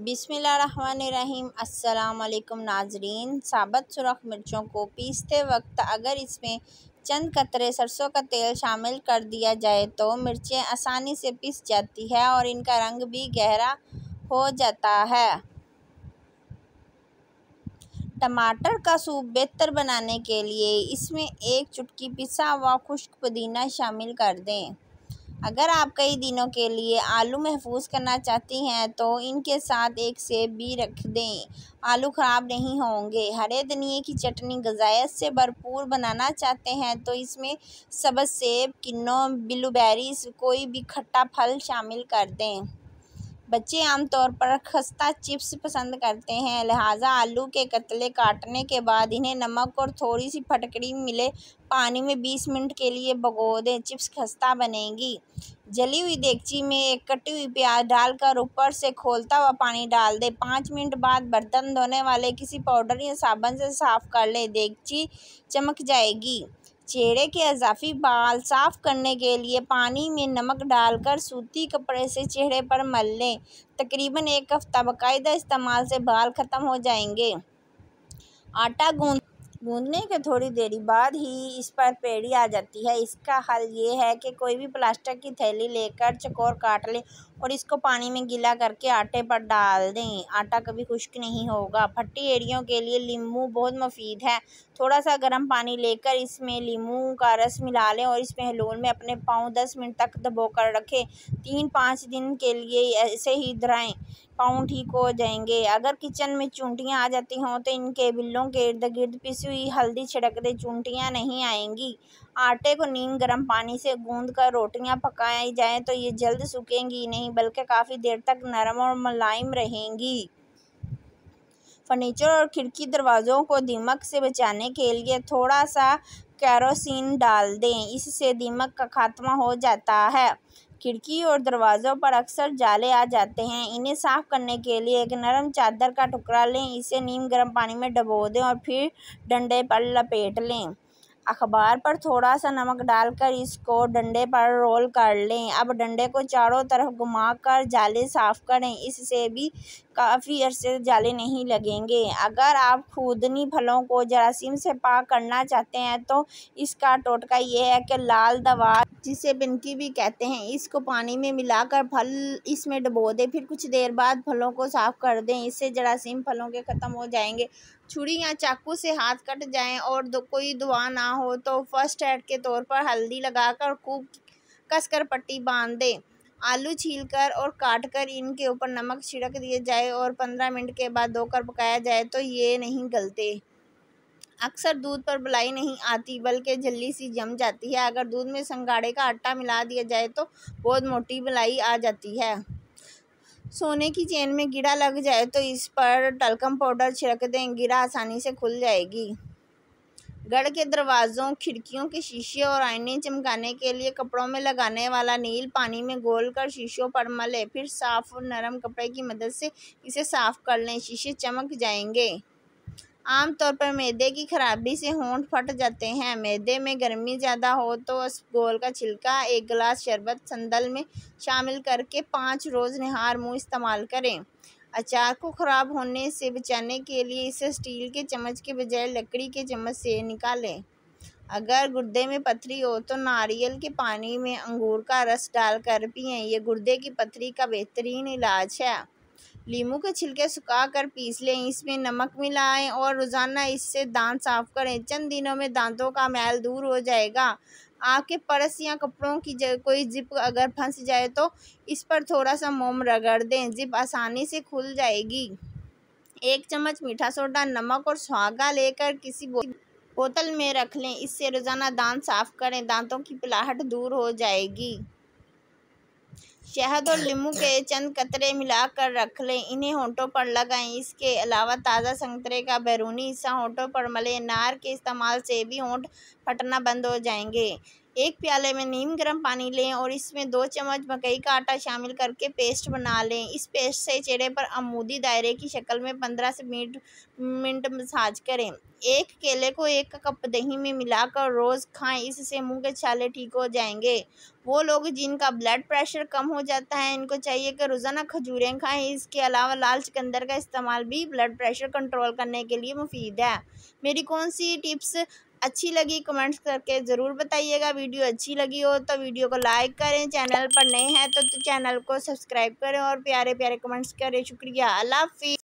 बिस्मिल्लाहिर्रहमानिर्रहीम। अस्सलाम वालेकुम नाजरीन। साबुत सुरख मिर्चों को पीसते वक्त अगर इसमें चंद कतरे सरसों का तेल शामिल कर दिया जाए तो मिर्चें आसानी से पिस जाती है और इनका रंग भी गहरा हो जाता है। टमाटर का सूप बेहतर बनाने के लिए इसमें एक चुटकी पिसा हुआ खुश्क पुदीना शामिल कर दें। अगर आप कई दिनों के लिए आलू महफूज करना चाहती हैं तो इनके साथ एक सेब भी रख दें, आलू ख़राब नहीं होंगे। हरे धनिए की चटनी ग़िज़ायत से भरपूर बनाना चाहते हैं तो इसमें सब्ज़ सेब, किन्नू, ब्लूबेरीज, कोई भी खट्टा फल शामिल कर दें। बच्चे आमतौर पर खस्ता चिप्स पसंद करते हैं, लिहाजा आलू के कतले काटने के बाद इन्हें नमक और थोड़ी सी फटकड़ी मिले पानी में 20 मिनट के लिए भिगो दें। चिप्स खस्ता बनेंगी। जली हुई देगची में एक कटी हुई प्याज डालकर ऊपर से खौलता हुआ पानी डाल दें। 5 मिनट बाद बर्तन धोने वाले किसी पाउडर या साबुन से साफ़ कर लें, देगची चमक जाएगी। चेहरे के इजाफी बाल साफ़ करने के लिए पानी में नमक डालकर सूती कपड़े से चेहरे पर मल लें। तकरीबन 1 हफ्ता बाकायदा इस्तेमाल से बाल ख़त्म हो जाएंगे। आटा गूंदने के थोड़ी देरी बाद ही इस पर पेड़ी आ जाती है। इसका हल ये है कि कोई भी प्लास्टिक की थैली लेकर चौकोर काट लें और इसको पानी में गीला करके आटे पर डाल दें। आटा कभी खुश्क नहीं होगा। फटी एड़ियों के लिए नींबू बहुत मुफीद है। थोड़ा सा गर्म पानी लेकर इसमें नींबू का रस मिला लें और इस पहलून में अपने पाँव 10 मिनट तक दबो कर रखें। 3-5 दिन के लिए ऐसे ही धराएं, पाँव ठीक हो जाएंगे। अगर किचन में चूंटियाँ आ जाती हों तो इनके बिल्लों के इर्द गिर्द पिसी हुई हल्दी छिड़क दें, चूंटियाँ नहीं आएंगी। आटे को नीम गर्म पानी से गूंद कर रोटियाँ पकाई जाएं तो ये जल्द सूखेंगी नहीं बल्कि काफ़ी देर तक नरम और मुलायम रहेंगी। फर्नीचर और खिड़की दरवाज़ों को दीमक से बचाने के लिए थोड़ा सा केरोसिन डाल दें, इससे दीमक का खात्मा हो जाता है। खिड़की और दरवाज़ों पर अक्सर जाले आ जाते हैं, इन्हें साफ़ करने के लिए एक नरम चादर का टुकड़ा लें, इसे नीम गर्म पानी में डुबो दें और फिर डंडे पर लपेट लें। अखबार पर थोड़ा सा नमक डालकर इसको डंडे पर रोल कर लें। अब डंडे को चारों तरफ घुमाकर जाले साफ़ करें, इससे भी काफ़ी अरसे जाले नहीं लगेंगे। अगर आप खूदनी फलों को जरासीम से पाक करना चाहते हैं तो इसका टोटका ये है कि लाल दवा, जिसे बिनकी भी कहते हैं, इसको पानी में मिलाकर फल इसमें डुबो दें, फिर कुछ देर बाद फलों को साफ़ कर दें, इससे जरासीम फलों के ख़त्म हो जाएंगे। छुरी या चाकू से हाथ कट जाएं और कोई दवा ना हो तो फर्स्ट एड के तौर पर हल्दी लगाकर खूब कसकर पट्टी बांध दें। आलू छीलकर और काटकर इनके ऊपर नमक छिड़क दिया जाए और 15 मिनट के बाद धोकर पकाया जाए तो ये नहीं गलते। अक्सर दूध पर बलाई नहीं आती बल्कि झल्ली सी जम जाती है। अगर दूध में संगाड़े का आटा मिला दिया जाए तो बहुत मोटी बलाई आ जाती है। सोने की चेन में कीड़ा लग जाए तो इस पर टल्कम पाउडर छिड़क दें, कीड़ा आसानी से खुल जाएगी। घर के दरवाज़ों, खिड़कियों के शीशे और आईने चमकाने के लिए कपड़ों में लगाने वाला नील पानी में घोलकर शीशों पर मलें, फिर साफ़ और नरम कपड़े की मदद से इसे साफ़ कर लें, शीशे चमक जाएंगे। आमतौर पर मैदे की खराबी से होंठ फट जाते हैं। मैदे में गर्मी ज़्यादा हो तो इसबगोल का छिलका 1 गिलास शरबत संदल में शामिल करके 5 रोज़ निहार मुँह इस्तेमाल करें। अचार को ख़राब होने से बचाने के लिए इसे स्टील के चम्मच के बजाय लकड़ी के चम्मच से निकालें। अगर गुर्दे में पथरी हो तो नारियल के पानी में अंगूर का रस डालकर पिएं, ये गुर्दे की पथरी का बेहतरीन इलाज है। नींबू के छिलके सुखाकर पीस लें, इसमें नमक मिलाएं और रोज़ाना इससे दांत साफ़ करें। चंद दिनों में दांतों का मैल दूर हो जाएगा। आपके पर्स या कपड़ों की कोई जिप अगर फंस जाए तो इस पर थोड़ा सा मोम रगड़ दें, जिप आसानी से खुल जाएगी। 1 चम्मच मीठा सोडा, नमक और सुहागा लेकर किसी बोतल में रख लें, इससे रोज़ाना दांत साफ़ करें, दांतों की पिलाहट दूर हो जाएगी। शहद और नींबू के चंद कतरे मिलाकर रख लें, इन्हें होंठों पर लगाएं। इसके अलावा ताज़ा संतरे का बैरूनी हिस्सा होंठों पर मलें, नार के इस्तेमाल से भी होंठ फटना बंद हो जाएंगे। एक प्याले में नीम गर्म पानी लें और इसमें 2 चम्मच मकई का आटा शामिल करके पेस्ट बना लें। इस पेस्ट से चेहरे पर अमूदी दायरे की शक्ल में 15 से मिनट मसाज करें। एक केले को 1 कप दही में मिलाकर रोज़ खाएं, इससे मुंह के छाले ठीक हो जाएंगे। वो लोग जिनका ब्लड प्रेशर कम हो जाता है, इनको चाहिए कि रोज़ाना खजूरें खाएं। इसके अलावा लाल चुकंदर का इस्तेमाल भी ब्लड प्रेशर कंट्रोल करने के लिए मुफीद है। मेरी कौन सी टिप्स अच्छी लगी कमेंट्स करके ज़रूर बताइएगा। वीडियो अच्छी लगी हो तो वीडियो को लाइक करें, चैनल पर नए हैं तो चैनल को सब्सक्राइब करें और प्यारे प्यारे कमेंट्स करें। शुक्रिया। अल्लाह हाफ़िज़।